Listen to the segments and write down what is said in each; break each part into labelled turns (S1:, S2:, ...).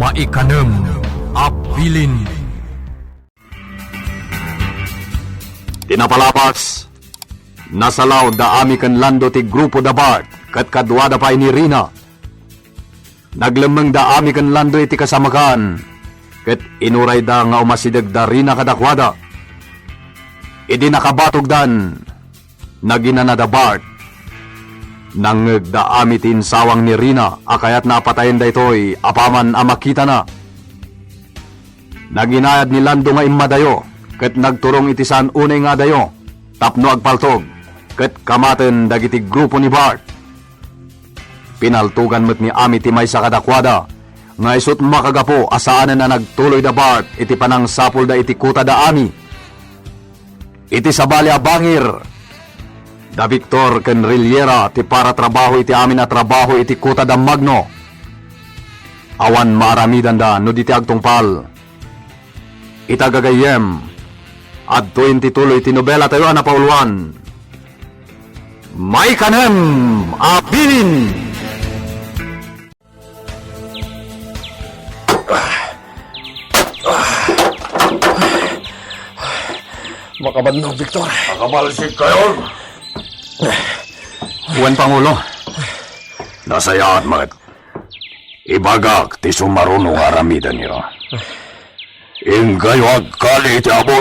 S1: Maikanem Abilin.
S2: Tinapalapas, nasalaw da ami kan lando ti grupo da Bart, kat kadwada pa ni Rina. Naglemeng da ami kan lando iti kasamakan, kat inuray da nga umasidag da Rina kadakwada. Idi nakabatog dan, nagina da Bart. Nangeg da ami tin sawang ni Rina, akayat napatayin da ito'y apaman amakita na. Naginayad ni Lando nga imadayo, ket nagturong itisan unay nga dayo, tapno agpaltog, ket kamaten dagiti grupo ni Bart. Pinaltugan met ni ami ti may sa kadakwada, nga isut makagapo asaan na nagtuloy da Bart, iti panang sapul da iti kuta da ami. Iti sabali a bangir, da Victor ken Rillera ti para trabaho iti amin na trabaho iti kuta da Magno. Awan maaramidan da no diti agtungpal. Itagagayem at 20 tuloy ti nobela tayo na pauluan. Maikanem Abilin.
S3: Makabandong, Victor.
S4: Makabalsik kayo.
S2: Uwan Pangulo.
S4: Nasaya at mat. Ibagak ti sumarunong aramidan niyo. Inggayo agkali iti abot.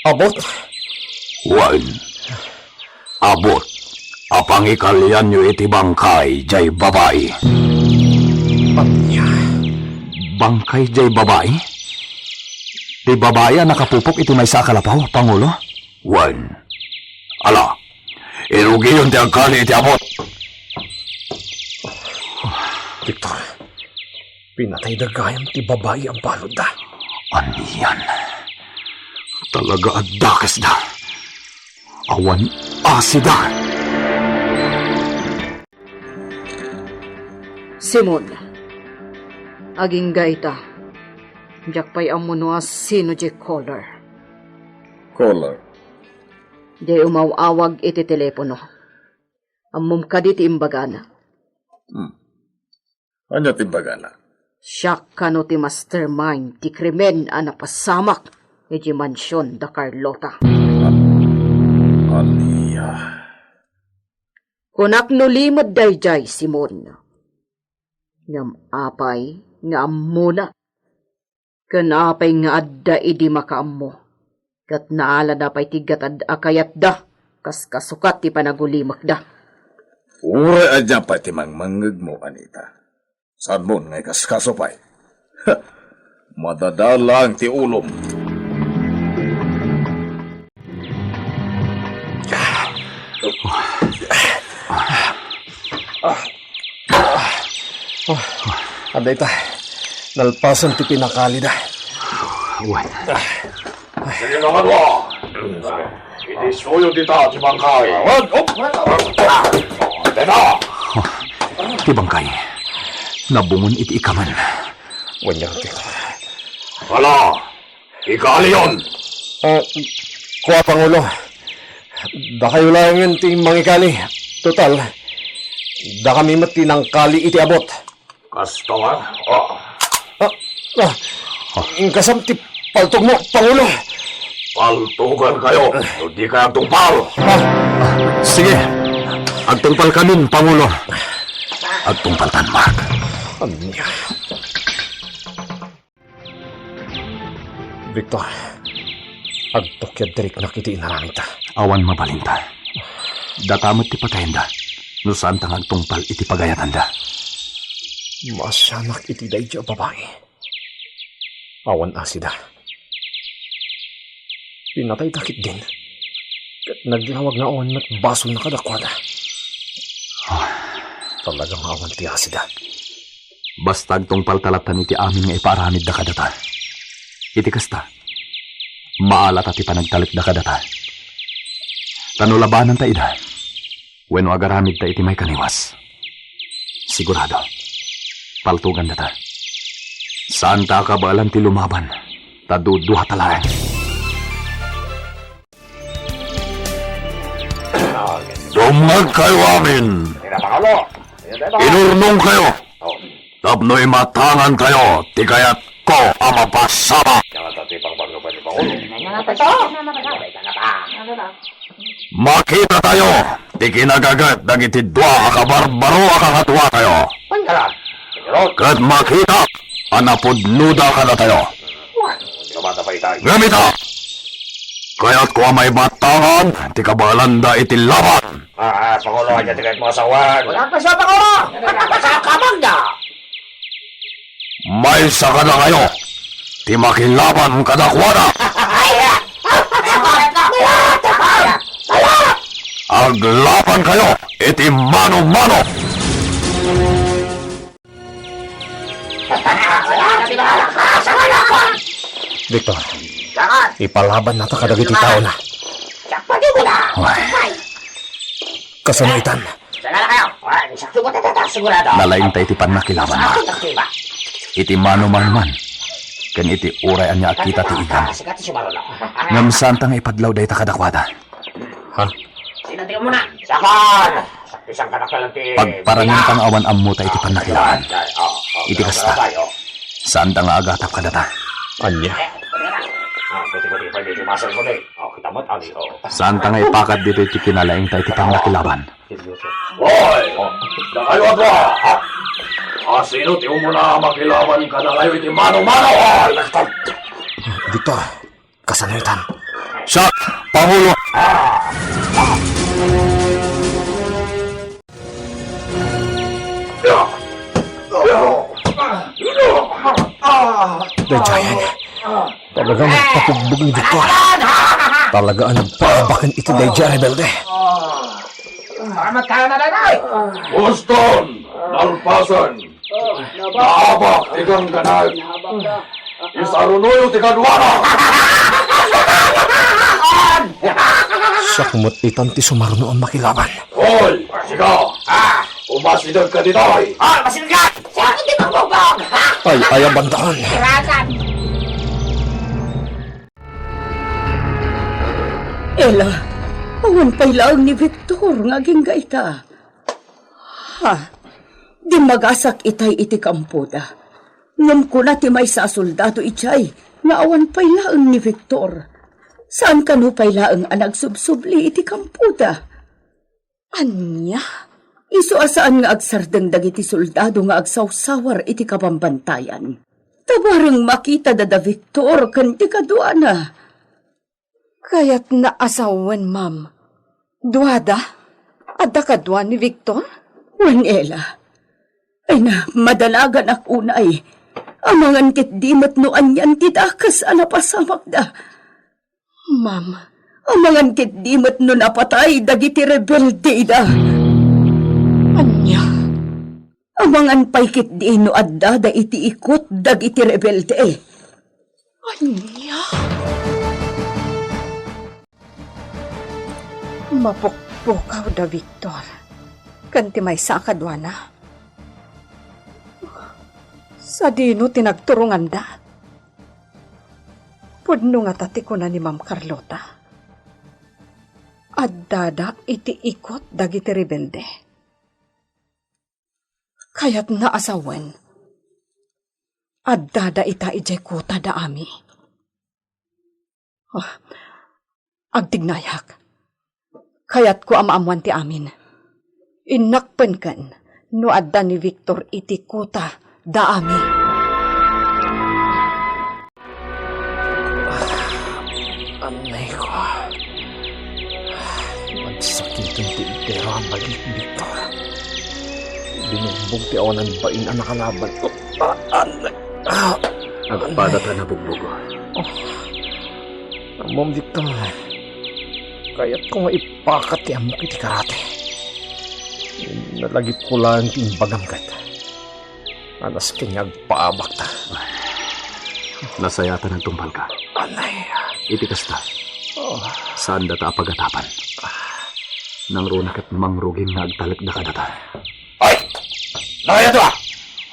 S3: Abot?
S4: Wan. Abot. Apang ikalian nyo iti bangkay jay babae.
S3: Anya?
S2: Bangkay jay babae? Di babae ang nakapupok iti may sa kalapaw, Pangulo?
S4: Wan. Ala. Irugi yun ti agkali iti abot.
S3: Victor, pinatay da gayam ti babae ang balod da.
S2: Aniyan. Talaga adakes da. Awan asida.
S5: Simon, aging gaita. Diyak pa'y amuno sino di caller.
S6: Caller?
S5: Di umawawag iti telepono. Amum ka di ti imbagana.
S6: Ano timbagana?
S5: Siya kano ti mastermind ti krimen a napasamak iti mansyon da Carlota.
S6: Aniya.
S5: Kunak no limod dayjay, Simon. Ngam apay nga amuna. Kanapay nga adda idi makaammo. Kat naala da pa'y tigat ad akayat da. Kas kasukat ti panagulimak da.
S6: Ure adya pa ti mangmangag mo, Anita. Saan mo ngay kaskasopay? Madadalang ti ulom.
S3: Aday ta, nalpasan ti pinakali da.
S2: Uwan.
S4: Sige naman mo. Iti suyo dita ti bangkay. Dito.
S2: Ti bangkay. Nabungon iti ikaman.
S3: Wanyang, Victor.
S4: Ala. Ikali yun.
S3: Kuha, Pangulo. Da kayo lang yun ti mangikali. Total, da kami matinangkali iti abot.
S4: Kasto nga.
S3: Kasam ti paltog mo, Pangulo.
S4: Paltugan kayo. Hindi kaya tungpal.
S2: Sige. Agtungpal kanin, Pangulo. Agtungpal tanmak.
S3: Anya? Victor, agtokyad tarik na kiti inaramita.
S2: Awan mabalinta. Datamot ti patayenda. No saan tang agtungpal iti pagayatanda.
S3: Masyanak iti dayja babae. Awan asida. Pinatay takit din. Kat naglawag na awan at basol na kadakwada. Talagang awan ti asida.
S2: Basta agtungpal talatan iti amin nga iparamid da kadata. Iti kasta. Maalat at ipanagtalit da kadata. Tanulabanan ta ida. Wenno agaramid ta iti may kaniwas. Sigurado. Paltugan data. Saan ta kabalan ti lumaban? Taduduha talaga.
S4: Dumag kayo amin. Inurnong kayo.
S2: Tapno'y matangan kayo, ti kayat ko ang mapasama.
S4: Jangan tatipang paglupan ni Pangulo.
S2: Makita tayo, ti kinagagat dagiti dua akabarbaro akakatuwa tayo. Kat makita, anapudnuda ka na tayo.
S4: Lumatapay tayo.
S2: Gamita! Kaya't ko ang may batangan, ti kabalanda iti laban.
S4: Pangulo, aja tingkat mo asawan.
S2: May saka na kayo, ti makilaban kadakwada. Aglaban kayo, iti mano-mano.
S3: Victor, ipalaban na ta kadagiti tao na.
S2: Ay,
S3: Kasanuitan,
S2: nalaing tayo ti panakilaban na. Iti mano-mano man, kan iti uray anya akita ti ikan. Ngam santang ipadlaw day ta kadakwada.
S3: ha?
S4: Isang kanak na lang ti...
S2: Pagparangin tang awan ammo tayo iti panakilaban. Iti kasta, saan ta nga agatap kadata?
S3: Anya?
S4: Pwede, pwede, masal ko na eh. Kita mo't ani,
S2: Saan ta nga ipakat dito iti kinalaing tayo iti panakilaban?
S4: Hoy! Na kayo ba? Sino ti mo na makilaban ka na kayo iti mano-mano?
S3: Victor, kasanuitan.
S2: Siya, Pangulo!
S3: Dajayan, talaga magpapugbog ni Victor. Talaga ang nagpaabakan ito Daja Rebelde.
S4: Boston! Nalpasan! Naabak! Tigang ganag! Isarunoyo tigadwara!
S3: Sa kumutitan ti sumarno ang makilaban.
S4: Hoy! Sigaw! Umasidag ka dito!
S3: Ay, ayabandahan.
S5: Ela, awan pa'y laang ni Victor nga gingaita. Ha, di magasak itay iti kampuda. Ngam ko na ti may sa soldado itay, nga awan pa'y laang ni Victor. Saan ka no pa'y laang anag subsubli iti kampuda? Anya? Iso asaan nga agsardeng dagiti soldado nga agsawsawar iti kabambantayan. Tabarang makita da Victor kan ti kaduana. Kaya't naasawan, ma'am. Duada? Adda kadwa ni Victor? Wen, Ela. Ay na, madalagan ako na ay. Amangan kit dimot no anyan titakas anapasamak da. Ma'am, amangan kit dimot no napatay dagiti rebelde da. Anya? Amangan pa'y kit di no adda da iti ikot dagiti rebelde. Anya? Mapukpukaw da Victor. Kanti may sakadwana. Sa dino tinagturungan da. Pudno nga tati ko na ni Ma'am Carlota. Addada iti ikot dagiti rebelde. Kaya't naasawen. Addada ita ijay kuta da ami. Agtignayak. Kaya't ko amaamuan ti amin. Inakpen kan, no adda ni Victor iti kuta da ami.
S3: Anay ko. Magsakitin ti itero ang balik Victor. Binugbog ti awanan bain ang nakalaban ko. Anay.
S2: Agpadat na bugbog.
S3: Amom Victor. Kaya't ko nga ipakat ti amok iti karate. Nalagip ko lang ti imbagangkat. Anas kinyag paabak ta.
S2: Nasayatan ng tumbal ka.
S3: Anay.
S2: Iti kasta. Saan data apagatapan? Nang runak at mangrugin nga agtalag da kadata.
S4: Hoy! Nakaya to ah!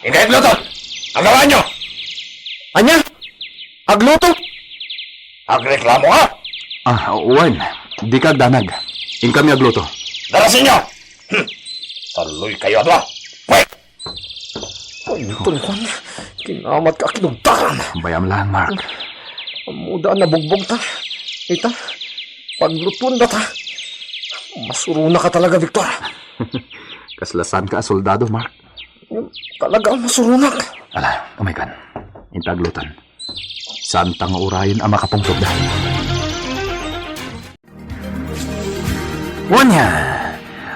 S4: Hindi agluto! Ang gawa nyo!
S3: Anya? Agluto?
S4: Agreklamo ka!
S2: Uwan. Di ka danag. In kami agluto.
S4: Darasin nyo! Saloy kayo ato ah! Wait!
S3: Pangitong kwan, kinamat ka kinugtaran.
S2: Bayam lang, Mark.
S3: Muda na bugbog ta. Ita, paglutun na ta. Masuro na ka talaga, Victor.
S2: Kaslasan ka, soldado, Mark.
S3: Talagang masurunak.
S2: Ala, kamikan. Intaglutan. Santang urayin ang makapungtog dahil. Wanya,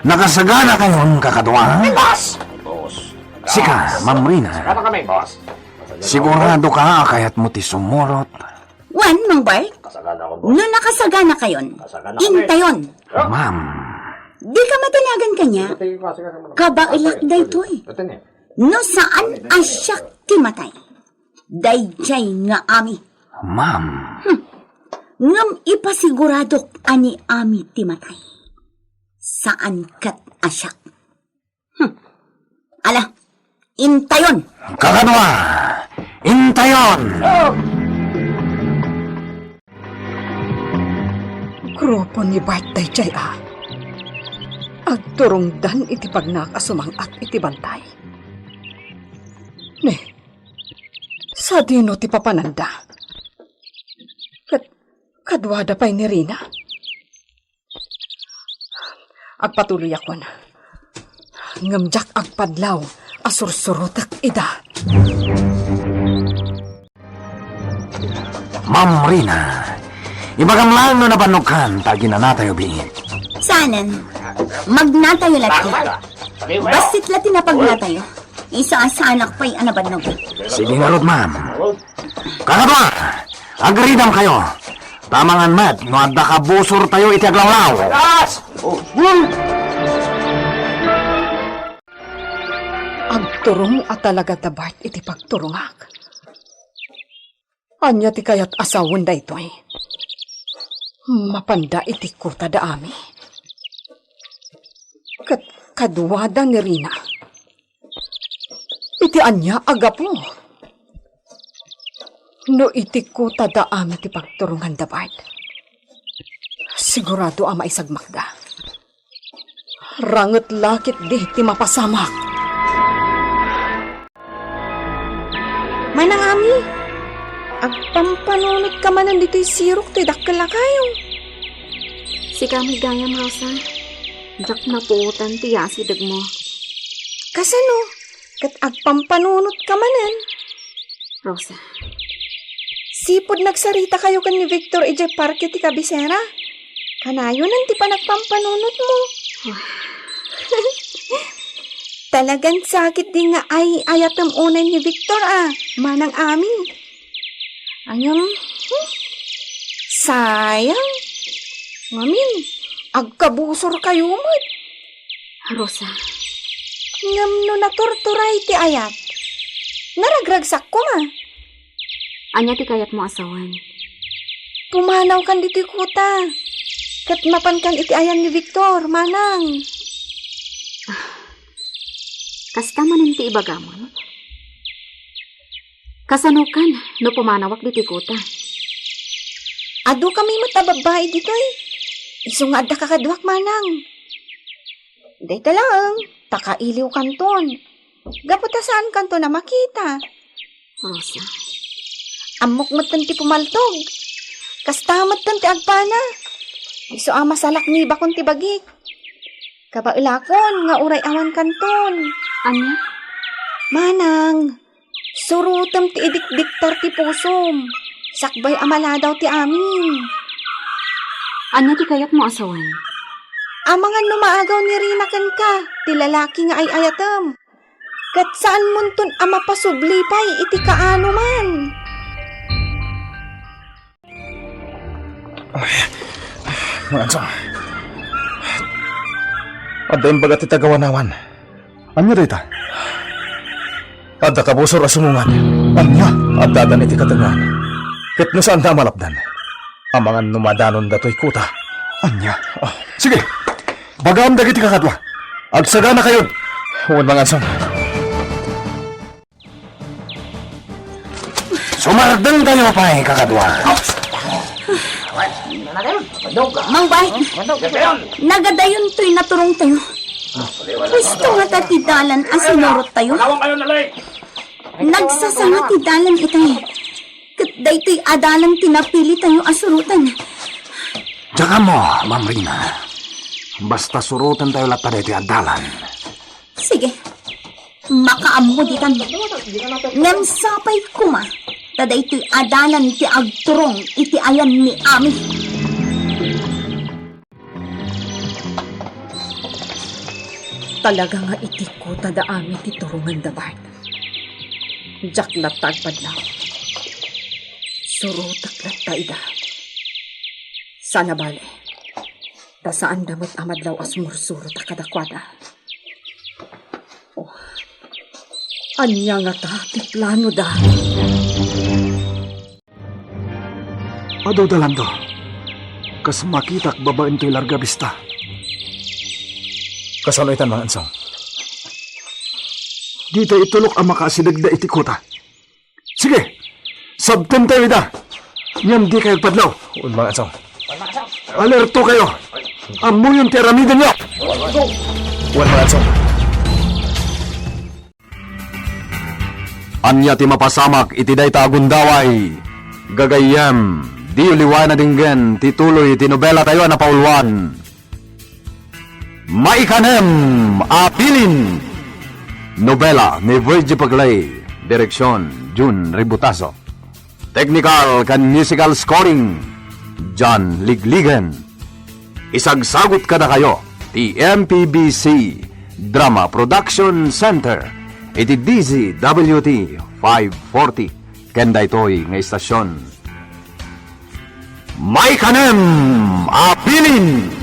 S2: nakasagana kayong kakadwa?
S4: Boss!
S2: Sika, Ma'am Rina.
S4: Ano kami, boss?
S2: Sigurado ka kayat mo ti sumurot.
S7: Wan, Mang Bart,
S4: Kasagana ko, boss.
S7: no nakasagana kayon, intayon.
S2: Ma'am,
S7: Di ka matanagan kanya, kabailak da ito eh. No saan asyak ti matay. Dayjay nga ami.
S2: ma'am.
S7: Ngam ipasiguradok ani ami ti matay. Saan kat asyak. Ala, intayon.
S2: Kakadwa, intayon.
S5: Grupo ni Bart Dayjay agturungdan iti pagnakasumang at iti bantay. Ne, sa dino ti papananda. Kadwada pa'y ni Rina. Agpatuloy ako na. Ngamjak agpadlaw, asursurutak ida.
S2: Ma'am Rina, ibagam lang no napanukan tagi na natayo biin.
S7: Sanan, magnatayo lati. Basit lati na pagnatayo. Isa sa anak pa'y anabadnog.
S2: Sige nga rod, ma'am. Kakadwa, agridam kayo. Tamangan mat, no adda ka busor tayo iti aglawlaw.
S5: Agturong at talaga ta Bart iti pagturungak. Anya ti kayat asawon da ito eh. Mapanda iti kuta da ami. Kadwada ni Rina. Iti anya agapo. No iti kuta da ami ti pagturungan da Bart. Sigurado ama isagmakda. Ranget lakit di ti mapasamak.
S7: Manang ami, agpampanunod ka manan dito'y sirok ti dakkel na kayo.
S8: Si kami gayam, Rosa. Jak napuutan ti yasidag mo.
S7: Kasano? Kat agpampanunod ka manan.
S8: Rosa,
S7: Sipod nagsarita kayo kan ni Victor Ije Parque ti Kabisera. Kanayo nan ti panagpampanunod mo. Talagang sakit din nga ay ayatam unay ni Victor manang ami. Ayam, sayang. Ngamin, agkabusor kayo mo.
S8: Rosa,
S7: Ngam no naturturay ti ayat. Naragragsak ko ma.
S8: anya ti kayat mo asawan.
S7: Pumanaw kan dito'y kuta. Kat mapan kan iti ayan ni Victor, manang.
S8: Kasta manin ti ibagamon. Kasanukan, no pumanawak di ti kuta.
S7: Ado kami matababay dito'y. Iso nga adda kakadwak manang. Day talang, takailiw kanton. Gaputa saan kanto na makita.
S8: Rosa,
S7: Amok matan ti pumaltog. Kastamat tan ti agpana. Iso masalak ni bakon ti bagik. Kabailakon nga uray awan kanton.
S8: anya?
S7: Manang, surutam ti idikdiktar ti pusom. Sakbay amaladaw ti amin.
S8: Anya ti kayat mo asawan.
S7: Amangan numaagaw ni Rina kan ka, ti lalaki nga ay ayatam. Kat saan munton amapasublipay iti kaano man.
S3: Mga ansang. Adda yung bagat itagawanawan. Anya rita? Adda kabusor asumungan. Anya? Adda dan iti katangan. Ket no saan da malapdan? Amangan numadanon dato'y kuta. Anya? Sige. Bagaam dagiti kakadwa. Agsaga na kayo. Huwag mga ansang.
S2: Sumaragdan kayo pa kakadwa.
S7: Mang Bay, nagadayon to'y naturong tayo. Gusto nga tatidalan asinurot tayo.
S4: Nawang kayo nalay!
S7: Nagsasama ti dalan itay. Kat daytoy adalan tinapili tayo asurutan.
S3: Diyan mo, Ma'am Rina. Basta surutan tayo lahat na iti adalan.
S7: Sige. Makaammo ditan. Ngem sapay kuma. Tada ito'y adalan ti agturong iti ayan ni Ami.
S5: Talaga nga iti ko tada Ami ti turungan da Bart. Jak latag padlaw. Surutak latta ida. Sana bale. Ta saan damot amadlaw asumursuro ta kadakwada. Oh. Anya nga ta ti plano da.
S3: Ado dalando. Kas makitak babaen to'y larga bista. Kasano itan mga ansang? Di tayo itulok ang makasidag da itikota. Sige, sabten tayo da. Niyam di kayo padlaw. Un mga ansang. Alerto kayo. Amo yung tiramidin niyo. Un mga ansang.
S2: Anya ti mapasamak iti dayta agundaway. Gagayem, di uliwana dinggen, tituloy ti nobela tayo na paulwan. Maikanem, apilin. Nobela ni Virgie Paglay, direksyon Jun Ributaso. Technical kan musical scoring, John Ligligan. Isagsagot kada kayo, ti MPBC Drama Production Center. Iti DZWT 540 kenda ito'y nga istasyon. May kanem apilin!